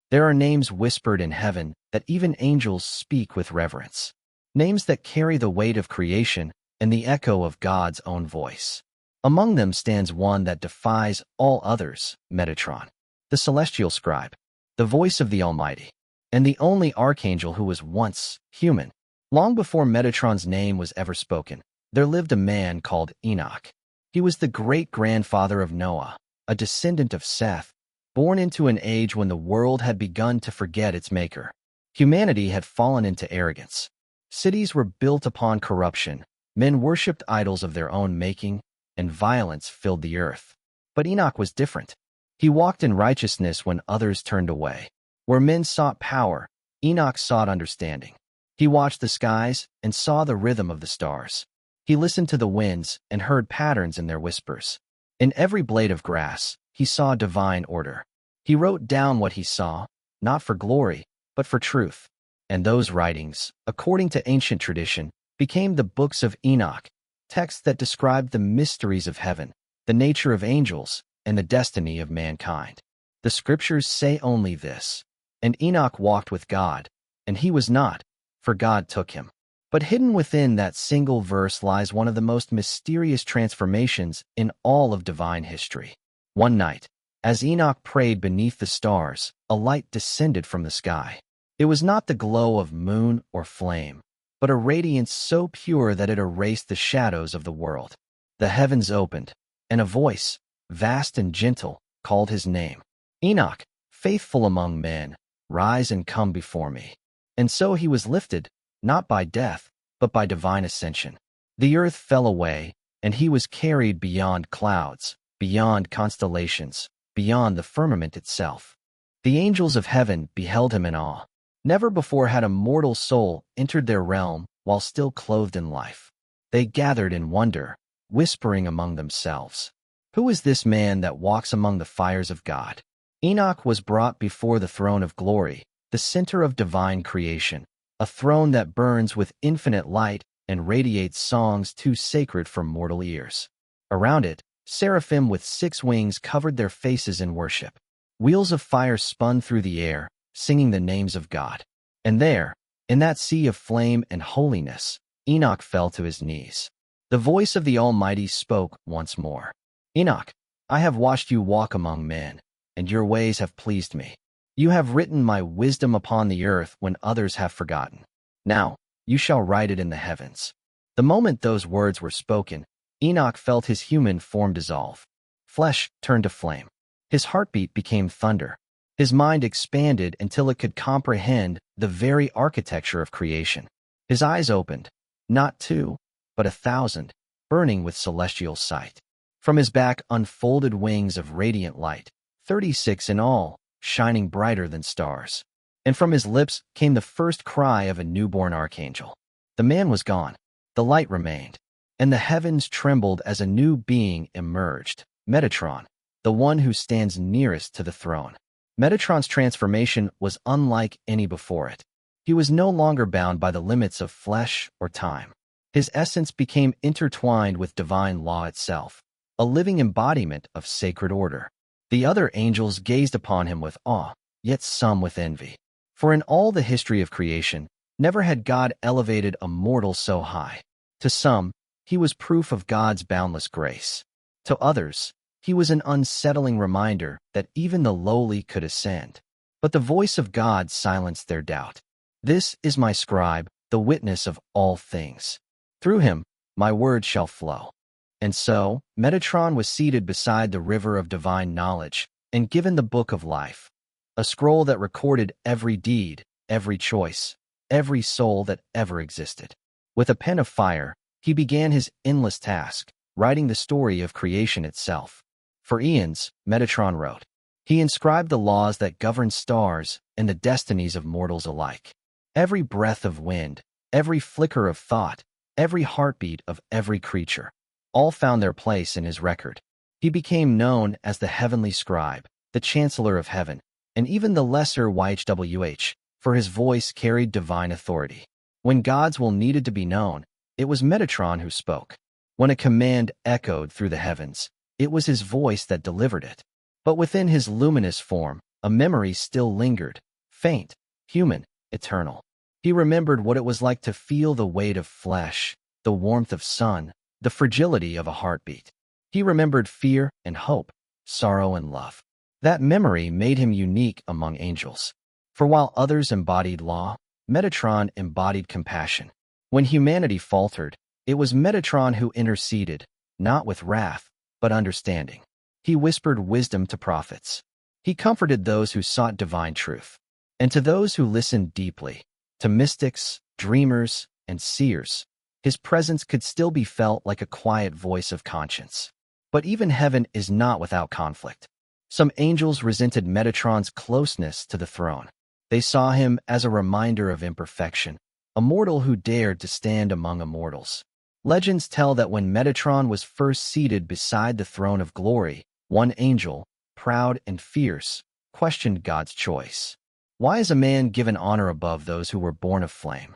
There are names whispered in heaven that even angels speak with reverence. Names that carry the weight of creation and the echo of God's own voice. Among them stands one that defies all others, Metatron, the celestial scribe, the voice of the Almighty, and the only archangel who was once human. Long before Metatron's name was ever spoken, there lived a man called Enoch. He was the great-grandfather of Noah, a descendant of Seth, born into an age when the world had begun to forget its maker. Humanity had fallen into arrogance. Cities were built upon corruption, men worshipped idols of their own making, and violence filled the earth. But Enoch was different. He walked in righteousness when others turned away. Where men sought power, Enoch sought understanding. He watched the skies and saw the rhythm of the stars. He listened to the winds and heard patterns in their whispers. In every blade of grass, he saw divine order. He wrote down what he saw, not for glory, but for truth. And those writings, according to ancient tradition, became the books of Enoch, texts that described the mysteries of heaven, the nature of angels, and the destiny of mankind. The scriptures say only this: "And Enoch walked with God, and he was not, for God took him." But hidden within that single verse lies one of the most mysterious transformations in all of divine history. One night, as Enoch prayed beneath the stars, a light descended from the sky. It was not the glow of moon or flame, but a radiance so pure that it erased the shadows of the world. The heavens opened, and a voice, vast and gentle, called his name. "Enoch, faithful among men, rise and come before me." And so he was lifted, not by death, but by divine ascension. The earth fell away, and he was carried beyond clouds, beyond constellations, beyond the firmament itself. The angels of heaven beheld him in awe. Never before had a mortal soul entered their realm while still clothed in life. They gathered in wonder, whispering among themselves, "Who is this man that walks among the fires of God?" Enoch was brought before the throne of glory, the center of divine creation, a throne that burns with infinite light and radiates songs too sacred for mortal ears. Around it, seraphim with 6 wings covered their faces in worship. Wheels of fire spun through the air, singing the names of God. And there, in that sea of flame and holiness, Enoch fell to his knees. The voice of the Almighty spoke once more. "Enoch, I have watched you walk among men, and your ways have pleased me. You have written my wisdom upon the earth when others have forgotten. Now, you shall write it in the heavens." The moment those words were spoken, Enoch felt his human form dissolve. Flesh turned to flame. His heartbeat became thunder. His mind expanded until it could comprehend the very architecture of creation. His eyes opened, not 2, but 1,000, burning with celestial sight. From his back unfolded wings of radiant light, 36 in all, shining brighter than stars. And from his lips came the first cry of a newborn archangel. The man was gone. The light remained. And the heavens trembled as a new being emerged, Metatron, the one who stands nearest to the throne. Metatron's transformation was unlike any before it. He was no longer bound by the limits of flesh or time. His essence became intertwined with divine law itself, a living embodiment of sacred order. The other angels gazed upon him with awe, yet some with envy. For in all the history of creation, never had God elevated a mortal so high. To some, he was proof of God's boundless grace. To others, he was an unsettling reminder that even the lowly could ascend. But the voice of God silenced their doubt. "This is my scribe, the witness of all things. Through him, my word shall flow." And so, Metatron was seated beside the river of divine knowledge and given the book of life, a scroll that recorded every deed, every choice, every soul that ever existed. With a pen of fire, he began his endless task, writing the story of creation itself. For eons, Metatron wrote. He inscribed the laws that govern stars and the destinies of mortals alike. Every breath of wind, every flicker of thought, every heartbeat of every creature, all found their place in his record. He became known as the heavenly scribe, the chancellor of heaven, and even the lesser YHWH, for his voice carried divine authority. When God's will needed to be known, it was Metatron who spoke. When a command echoed through the heavens, it was his voice that delivered it. But within his luminous form, a memory still lingered, faint, human, eternal. He remembered what it was like to feel the weight of flesh, the warmth of sun, the fragility of a heartbeat. He remembered fear and hope, sorrow and love. That memory made him unique among angels. For while others embodied law, Metatron embodied compassion. When humanity faltered, it was Metatron who interceded, not with wrath, but understanding. He whispered wisdom to prophets. He comforted those who sought divine truth. And to those who listened deeply, to mystics, dreamers, and seers, his presence could still be felt like a quiet voice of conscience. But even heaven is not without conflict. Some angels resented Metatron's closeness to the throne. They saw him as a reminder of imperfection, a mortal who dared to stand among immortals. Legends tell that when Metatron was first seated beside the throne of glory, one angel, proud and fierce, questioned God's choice. Why is a man given honor above those who were born of flame?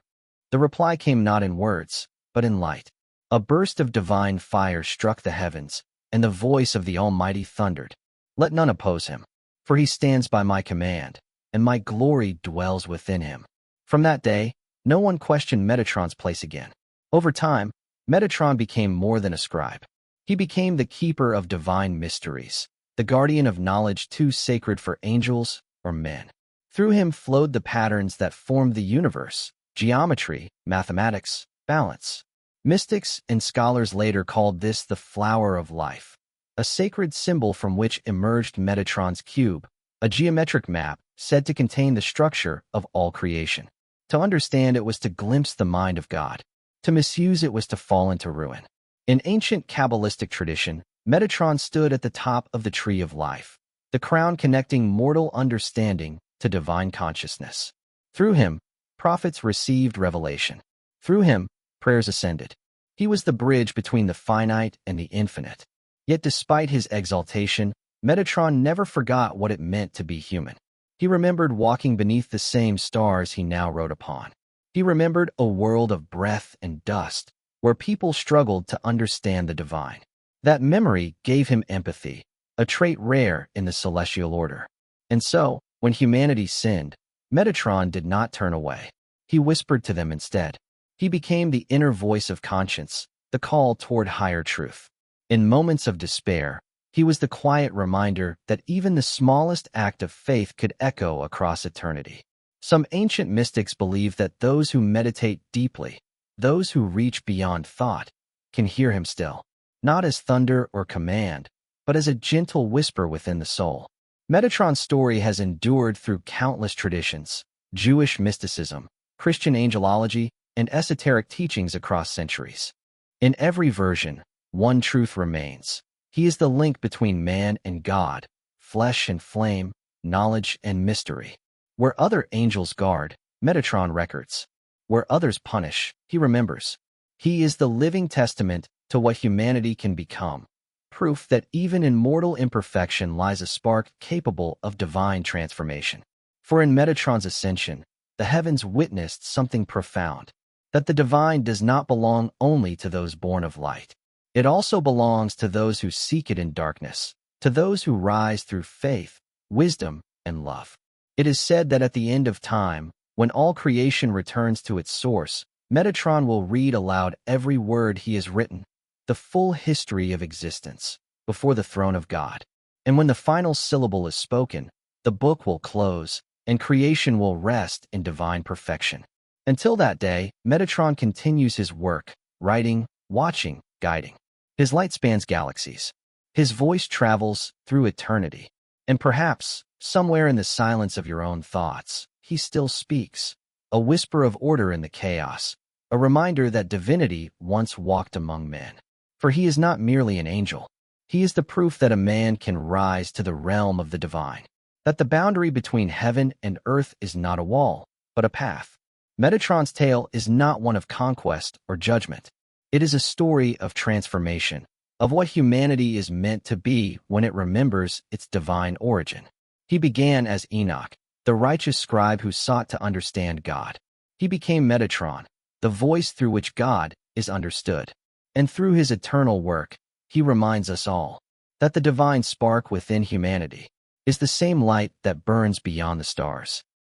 The reply came not in words, but in light. A burst of divine fire struck the heavens, and the voice of the Almighty thundered, "Let none oppose him, for he stands by my command, and my glory dwells within him." From that day, no one questioned Metatron's place again. Over time, Metatron became more than a scribe. He became the keeper of divine mysteries, the guardian of knowledge too sacred for angels or men. Through him flowed the patterns that formed the universe: geometry, mathematics, balance. Mystics and scholars later called this the flower of life, a sacred symbol from which emerged Metatron's cube, a geometric map said to contain the structure of all creation. To understand it was to glimpse the mind of God. To misuse it was to fall into ruin. In ancient Kabbalistic tradition, Metatron stood at the top of the tree of life, the crown connecting mortal understanding to divine consciousness. Through him, prophets received revelation. Through him, prayers ascended. He was the bridge between the finite and the infinite. Yet despite his exaltation, Metatron never forgot what it meant to be human. He remembered walking beneath the same stars he now rode upon. He remembered a world of breath and dust, where people struggled to understand the divine. That memory gave him empathy, a trait rare in the celestial order. And so, when humanity sinned, Metatron did not turn away. He whispered to them instead. He became the inner voice of conscience, the call toward higher truth. In moments of despair, he was the quiet reminder that even the smallest act of faith could echo across eternity. Some ancient mystics believe that those who meditate deeply, those who reach beyond thought, can hear him still, not as thunder or command, but as a gentle whisper within the soul. Metatron's story has endured through countless traditions: Jewish mysticism, Christian angelology, and esoteric teachings across centuries. In every version, one truth remains. He is the link between man and God, flesh and flame, knowledge and mystery. Where other angels guard, Metatron records. Where others punish, he remembers. He is the living testament to what humanity can become, proof that even in mortal imperfection lies a spark capable of divine transformation. For in Metatron's ascension, the heavens witnessed something profound, that the divine does not belong only to those born of light. It also belongs to those who seek it in darkness, to those who rise through faith, wisdom, and love. It is said that at the end of time, when all creation returns to its source, Metatron will read aloud every word he has written, the full history of existence, before the throne of God. And when the final syllable is spoken, the book will close, and creation will rest in divine perfection. Until that day, Metatron continues his work, writing, watching, guiding. His light spans galaxies. His voice travels through eternity. And perhaps, somewhere in the silence of your own thoughts, he still speaks, a whisper of order in the chaos, a reminder that divinity once walked among men. For he is not merely an angel. He is the proof that a man can rise to the realm of the divine, that the boundary between heaven and earth is not a wall, but a path. Metatron's tale is not one of conquest or judgment. It is a story of transformation, of what humanity is meant to be when it remembers its divine origin. He began as Enoch, the righteous scribe who sought to understand God. He became Metatron, the voice through which God is understood. And through his eternal work, he reminds us all that the divine spark within humanity, is the same light that burns beyond the stars.